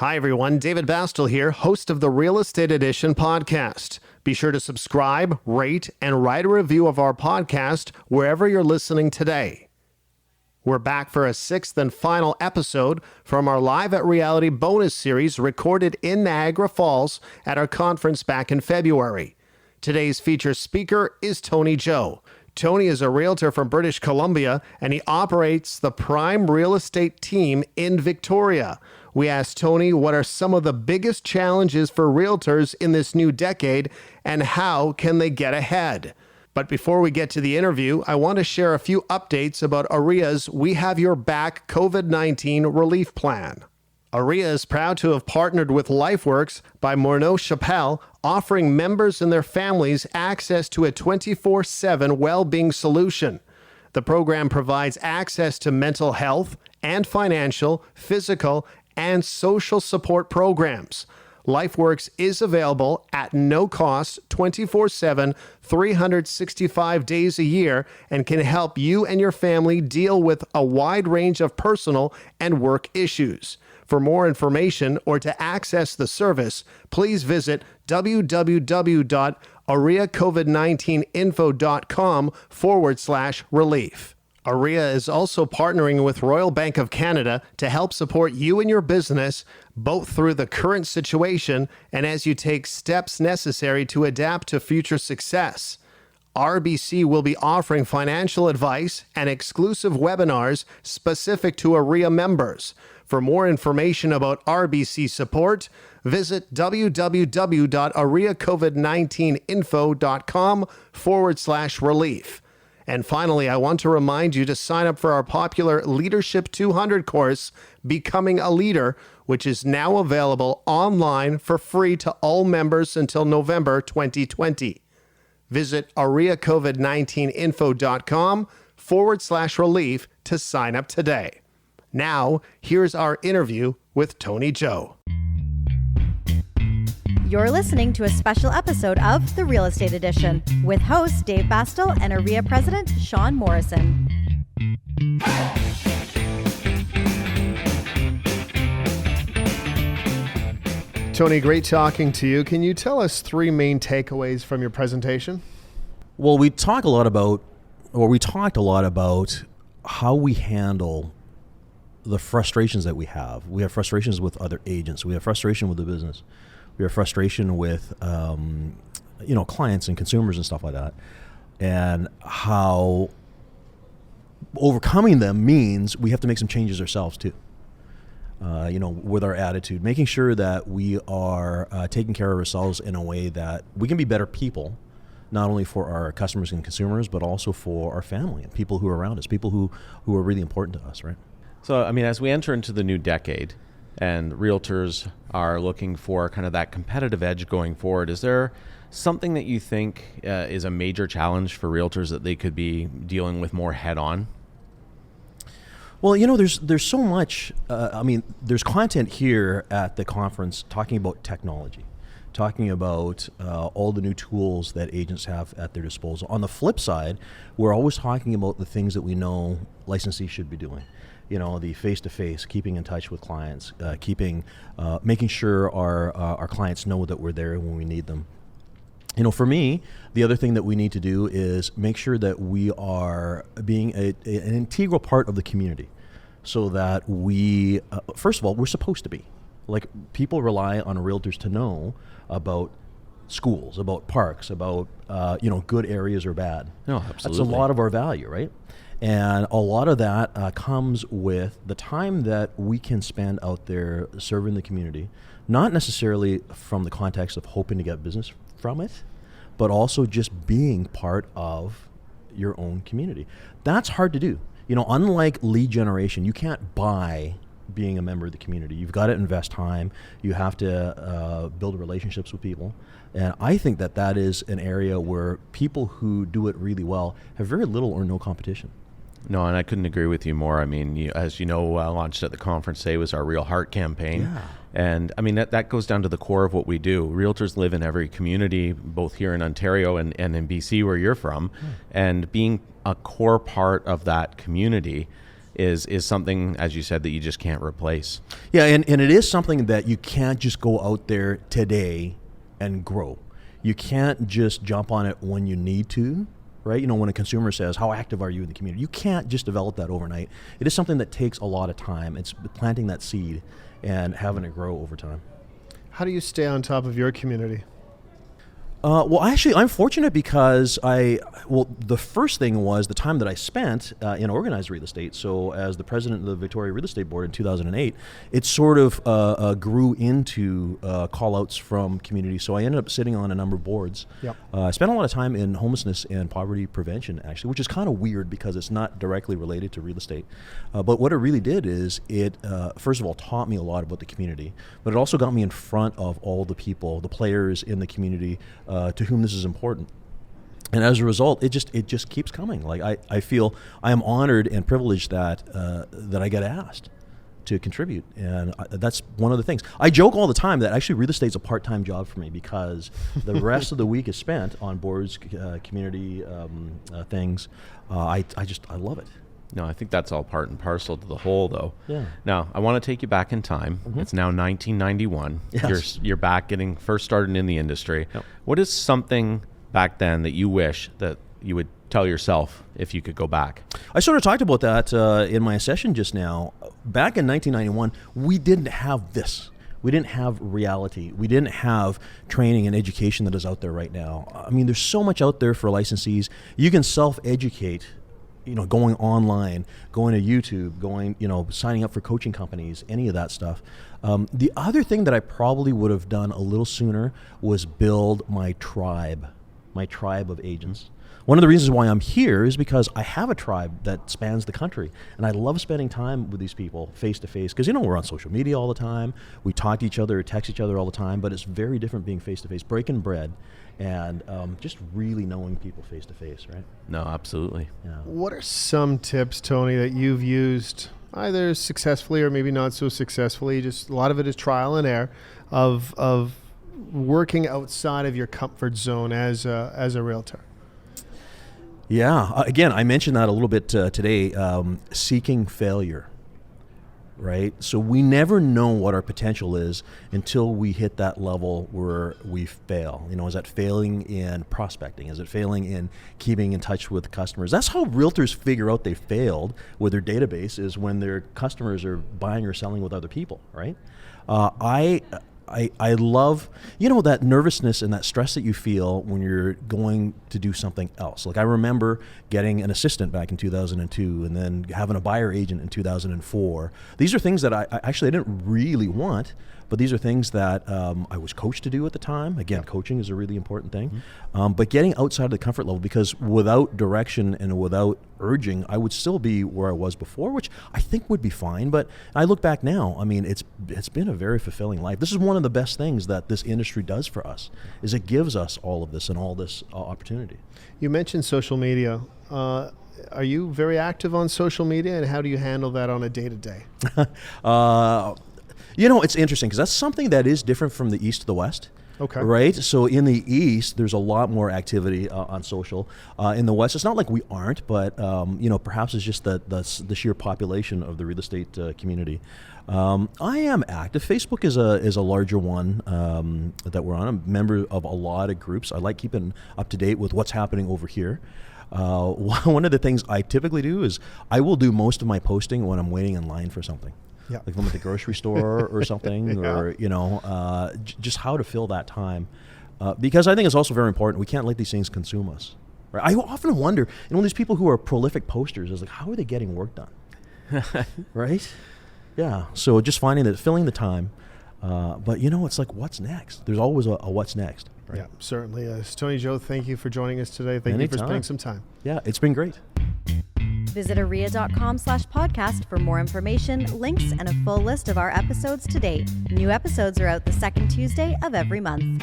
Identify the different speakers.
Speaker 1: Hi, everyone. David Bastel here, host of the Real Estate Edition podcast. Be sure to subscribe, rate, and write a review of our podcast wherever you're listening today. We're back for a sixth and final episode from our Live at Reality bonus series recorded in Niagara Falls at our conference back in February. Today's featured speaker is Tony Joe. Tony is a realtor from British Columbia, and he operates the Prime Real Estate team in Victoria. We asked Tony what are some of the biggest challenges for realtors in this new decade and how can they get ahead. But before we get to the interview, I want to share a few updates about AREA's We Have Your Back COVID-19 relief plan. AREA is proud to have partnered with LifeWorks by Morneau Chappelle, offering members and their families access to a 24/7 well-being solution. The program provides access to mental health and financial, physical, and social support programs. LifeWorks is available at no cost 24/7, 365 days a year and can help you and your family deal with a wide range of personal and work issues. For more information or to access the service, please visit www.areacovid19info.com/relief. AREA is also partnering with Royal Bank of Canada to help support you and your business, both through the current situation and as you take steps necessary to adapt to future success. RBC will be offering financial advice and exclusive webinars specific to AREA members. For more information about RBC support, visit www.areacovid19info.com/relief. And finally, I want to remind you to sign up for our popular Leadership 200 course, Becoming a Leader, which is now available online for free to all members until November 2020. Visit areacovid19info.com/relief to sign up today. Now, here's our interview with Tony Joe.
Speaker 2: You're listening to a special episode of The Real Estate Edition with host Dave Bastel and AREA President Sean Morrison.
Speaker 1: Tony, great talking to you. Can you tell us three main takeaways from your presentation?
Speaker 3: Well, we talked a lot about how we handle the frustrations that we have. We have frustrations with other agents. We have frustration with the business. We have frustration with, clients and consumers and stuff like that. And how overcoming them means we have to make some changes ourselves too. With our attitude, making sure that we are taking care of ourselves in a way that we can be better people, not only for our customers and consumers, but also for our family and people who are around us, people who are really important to us, right?
Speaker 4: So, as we enter into the new decade and realtors are looking for kind of that competitive edge going forward, is there something that you think is a major challenge for realtors that they could be dealing with more head on?
Speaker 3: Well, there's so much, there's content here at the conference talking about technology, talking about all the new tools that agents have at their disposal. On the flip side, we're always talking about the things that we know licensees should be doing. The face-to-face, keeping in touch with clients, making sure our clients know that we're there when we need them. For me, the other thing that we need to do is make sure that we are being an integral part of the community so that we, first of all, we're supposed to be. Like, people rely on realtors to know about schools, about parks, about, good areas or bad.
Speaker 4: No, absolutely.
Speaker 3: That's a lot of our value, right? And a lot of that comes with the time that we can spend out there serving the community, not necessarily from the context of hoping to get business from it, but also just being part of your own community. That's hard to do. Unlike lead generation, you can't buy being a member of the community. You've got to invest time. You have to build relationships with people. And I think that is an area where people who do it really well have very little or no competition.
Speaker 4: No, and I couldn't agree with you more. As you know, launched at the conference today was our Real Heart campaign.
Speaker 3: Yeah.
Speaker 4: And that goes down to the core of what we do. Realtors live in every community, both here in Ontario and in BC where you're from. And being a core part of that community is something, as you said, that you just can't replace.
Speaker 3: Yeah, and it is something that you can't just go out there today and grow. You can't just jump on it when you need to, right? You know, when a consumer says, how active are you in the community? You can't just develop that overnight. It is something that takes a lot of time. It's planting that seed and having it grow over time.
Speaker 1: How do you stay on top of your community?
Speaker 3: Well, actually, I'm fortunate because the first thing was the time that I spent in organized real estate. So as the president of the Victoria Real Estate Board in 2008, it sort of grew into call-outs from community. So I ended up sitting on a number of boards.
Speaker 1: Yep.
Speaker 3: I spent a lot of time in homelessness and poverty prevention, actually, which is kind of weird because it's not directly related to real estate. But what it really did is it, first of all, taught me a lot about the community, but it also got me in front of all the people, the players in the community, to whom this is important. And as a result, it just keeps coming. Like I feel I am honored and privileged that I get asked to contribute, and that's one of the things. I joke all the time that actually real estate's a part-time job for me because the rest of the week is spent on boards, community things. I love it.
Speaker 4: No, I think that's all part and parcel to the whole, though.
Speaker 3: Yeah.
Speaker 4: Now, I want to take you back in time. Mm-hmm. It's now 1991.
Speaker 3: Yes.
Speaker 4: You're back getting first started in the industry.
Speaker 3: Yep.
Speaker 4: What is something back then that you wish that you would tell yourself if you could go back?
Speaker 3: I sort of talked about that in my session just now. Back in 1991, we didn't have this. We didn't have REALiTY. We didn't have training and education that is out there right now. I mean, there's so much out there for licensees. You can self-educate, going online, going to YouTube, signing up for coaching companies, any of that stuff. The other thing that I probably would have done a little sooner was build my tribe of agents. One of the reasons why I'm here is because I have a tribe that spans the country, and I love spending time with these people face to face, because we're on social media all the time, we talk to each other, text each other all the time, but it's very different being face to face, breaking bread, and just really knowing people face to face, right?
Speaker 4: No, absolutely.
Speaker 3: Yeah.
Speaker 1: What are some tips, Tony, that you've used either successfully or maybe not so successfully? Just a lot of it is trial and error of working outside of your comfort zone as a realtor.
Speaker 3: Yeah. Again, I mentioned that a little bit today, seeking failure, right? So we never know what our potential is until we hit that level where we fail. Is that failing in prospecting? Is it failing in keeping in touch with customers? That's how realtors figure out they failed with their database, is when their customers are buying or selling with other people, right? I love, that nervousness and that stress that you feel when you're going to do something else. Like I remember getting an assistant back in 2002 and then having a buyer agent in 2004. These are things that I didn't really want, but these are things that I was coached to do at the time. Again, coaching is a really important thing. Mm-hmm. But getting outside of the comfort level, because without direction and without urging, I would still be where I was before, which I think would be fine. But I look back now, it's been a very fulfilling life. This is one of the best things that this industry does for us, is it gives us all of this and all this opportunity.
Speaker 1: You mentioned social media. Are you very active on social media, and how do you handle that on a day-to-day?
Speaker 3: It's interesting because that's something that is different from the East to the West.
Speaker 1: Okay.
Speaker 3: Right? So in the East, there's a lot more activity on social. In the West, it's not like we aren't, but perhaps it's just the sheer population of the real estate community. I am active. Facebook is a larger one that we're on. I'm a member of a lot of groups. I like keeping up to date with what's happening over here. One of the things I typically do is I will do most of my posting when I'm waiting in line for something.
Speaker 1: Yeah.
Speaker 3: Like I'm at the grocery store or something,
Speaker 1: Yeah.
Speaker 3: or, just how to fill that time. Because I think it's also very important. We can't let these things consume us. Right? I often wonder, these people who are prolific posters, is like, how are they getting work done? Right? Yeah. So just filling the time. But it's like, what's next? There's always a what's next. Right?
Speaker 1: Yeah, certainly is. Tony Joe, thank you for joining us today. Thank you for spending some time.
Speaker 3: Yeah, it's been great.
Speaker 2: Visit aria.com/podcast for more information, links, and a full list of our episodes to date. New episodes are out the second Tuesday of every month.